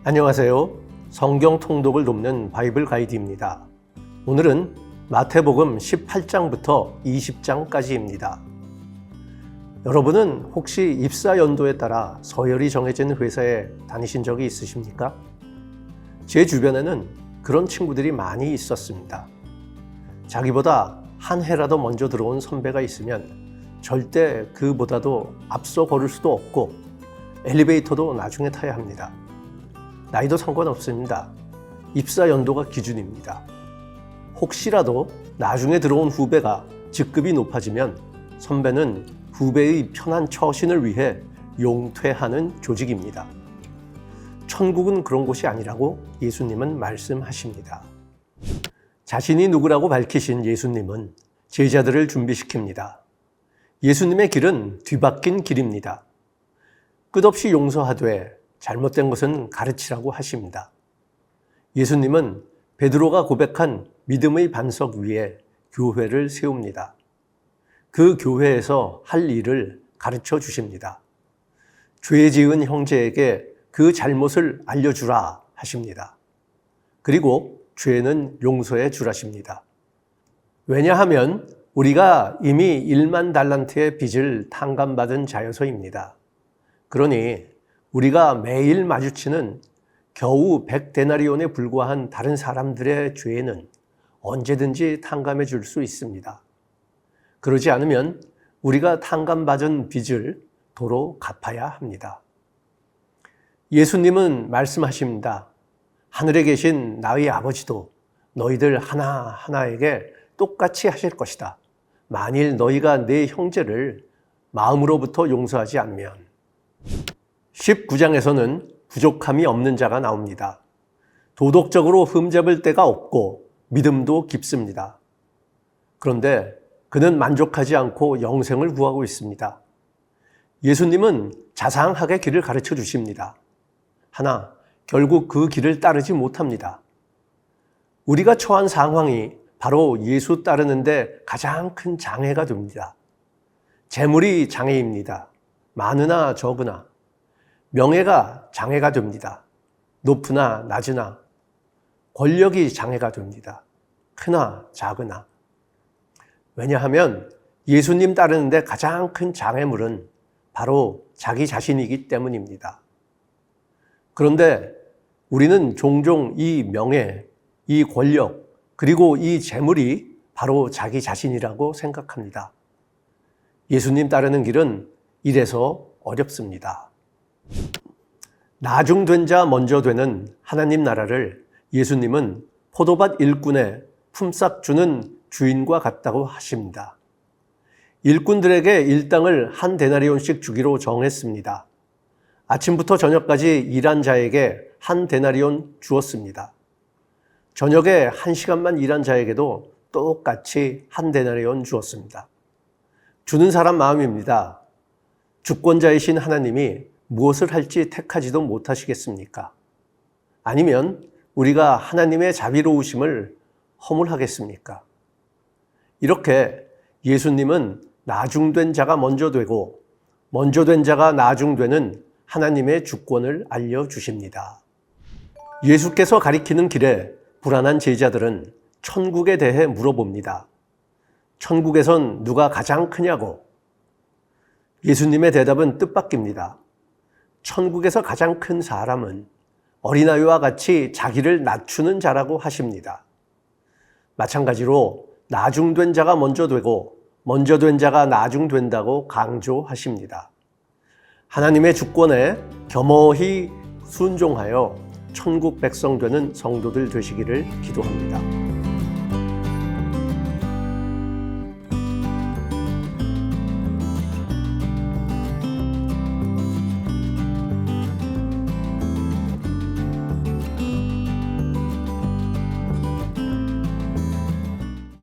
안녕하세요. 성경 통독을 돕는 바이블 가이드입니다. 오늘은 마태복음 18장부터 20장까지입니다. 여러분은 혹시 입사 연도에 따라 서열이 정해진 회사에 다니신 적이 있으십니까? 제 주변에는 그런 친구들이 많이 있었습니다. 자기보다 한 해라도 먼저 들어온 선배가 있으면 절대 그보다도 앞서 걸을 수도 없고 엘리베이터도 나중에 타야 합니다. 나이도 상관없습니다. 입사 연도가 기준입니다. 혹시라도 나중에 들어온 후배가 직급이 높아지면 선배는 후배의 편한 처신을 위해 용퇴하는 조직입니다. 천국은 그런 곳이 아니라고 예수님은 말씀하십니다. 자신이 누구라고 밝히신 예수님은 제자들을 준비시킵니다. 예수님의 길은 뒤바뀐 길입니다. 끝없이 용서하되 잘못된 것은 가르치라고 하십니다. 예수님은 베드로가 고백한 믿음의 반석 위에 교회를 세웁니다. 그 교회에서 할 일을 가르쳐 주십니다. 죄 지은 형제에게 그 잘못을 알려주라 하십니다. 그리고 죄는 용서해 주라십니다. 왜냐하면 우리가 이미 1만 달란트의 빚을 탕감받은 자여서입니다. 그러니 우리가 매일 마주치는 겨우 100데나리온에 불과한 다른 사람들의 죄는 언제든지 탕감해 줄 수 있습니다. 그러지 않으면 우리가 탕감받은 빚을 도로 갚아야 합니다. 예수님은 말씀하십니다. 하늘에 계신 나의 아버지도 너희들 하나하나에게 똑같이 하실 것이다. 만일 너희가 내 형제를 마음으로부터 용서하지 않으면. 19장에서는 부족함이 없는 자가 나옵니다. 도덕적으로 흠잡을 데가 없고 믿음도 깊습니다. 그런데 그는 만족하지 않고 영생을 구하고 있습니다. 예수님은 자상하게 길을 가르쳐 주십니다. 하나, 결국 그 길을 따르지 못합니다. 우리가 처한 상황이 바로 예수 따르는데 가장 큰 장애가 됩니다. 재물이 장애입니다. 많으나 적으나. 명예가 장애가 됩니다. 높으나 낮으나. 권력이 장애가 됩니다. 크나 작으나. 왜냐하면 예수님 따르는데 가장 큰 장애물은 바로 자기 자신이기 때문입니다. 그런데 우리는 종종 이 명예, 이 권력, 그리고 이 재물이 바로 자기 자신이라고 생각합니다. 예수님 따르는 길은 이래서 어렵습니다. 나중된 자 먼저 되는 하나님 나라를 예수님은 포도밭 일꾼의 품삯 주는 주인과 같다고 하십니다. 일꾼들에게 일당을 한 데나리온씩 주기로 정했습니다. 아침부터 저녁까지 일한 자에게 한 데나리온 주었습니다. 저녁에 1시간만 일한 자에게도 똑같이 한 데나리온 주었습니다. 주는 사람 마음입니다. 주권자이신 하나님이 무엇을 할지 택하지도 못하시겠습니까? 아니면 우리가 하나님의 자비로우심을 허물하겠습니까? 이렇게 예수님은 나중된 자가 먼저 되고 먼저 된 자가 나중되는 하나님의 주권을 알려주십니다. 예수께서 가리키는 길에 불안한 제자들은 천국에 대해 물어봅니다. 천국에선 누가 가장 크냐고? 예수님의 대답은 뜻밖입니다. 천국에서 가장 큰 사람은 어린아이와 같이 자기를 낮추는 자라고 하십니다. 마찬가지로 나중된 자가 먼저 되고 먼저 된 자가 나중된다고 강조하십니다. 하나님의 주권에 겸허히 순종하여 천국 백성 되는 성도들 되시기를 기도합니다.